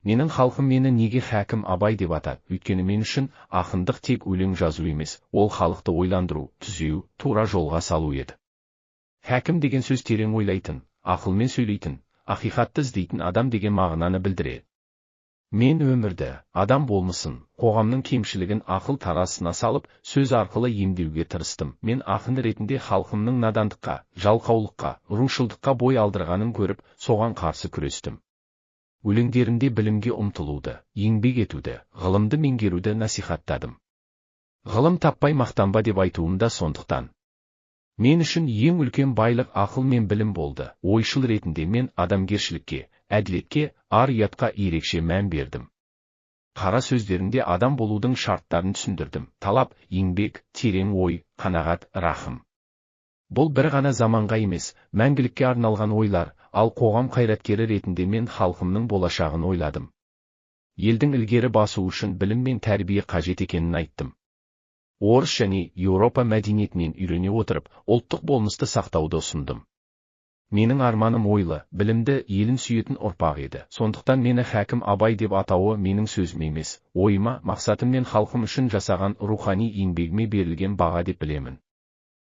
Менің халқым мені неге хәкім Абай деп атады? Өйткені мен үшін ақындық тек өлең жазу емес, ол халықты ойландыру, түзеу, тура жолға салу еді. Хәкім деген сөз терең ойлайтын, ақылмен сөйлейтін, ақиқатты іздейтін адам деген мағынаны білдіреді. Мен өмірді, адам болмысын, қоғамның кемшілігін ақыл тарасына салып, сөз арқылы емдеуге тырыстым. Мен ақын ретінде халқымның надандыққа, жалқаулыққа, рушылдыққа бой алдырғанын көріп, соған қарсы күрестім. Өлеңдерімде білімге ұмтылуды, еңбек етуді, ғылымды меңгеруді насихаттадым. Ғылым таппай мақтанба деп айтуым да сондықтан. Мен үшін ең үлкен байлық ақыл мен білім болды. Ойшыл ретінде мен адамгершілікке, әділетке, ар-ұятқа ерекше мән бердім. Қара сөздерінде адам болудың шарттарын түсіндірдім. Талап, еңбек, терең ой, қанағат, рахым. Бұл бір ғана заманға емес, мәңгілікке арналған ойлар, ал қоғам қайраткері ретінде мен халқымның болашағын ойладым. Елдің ілгері басу үшін білім мен тәрбие қажет екенін айттым. Орыс және Еуропа мәдениетінен үйрене отырып, ұлттық болмысты сақтауды ұсындым. Менің арманым ойлы, білімді, елін сүйетін ұрпақ еді. Сондықтан мені хәкім Абай деп атауы менің сөзім емес, ойыма, мақсатым мен халқым үшін жасаған рухани еңбегіме берілген баға деп білемін.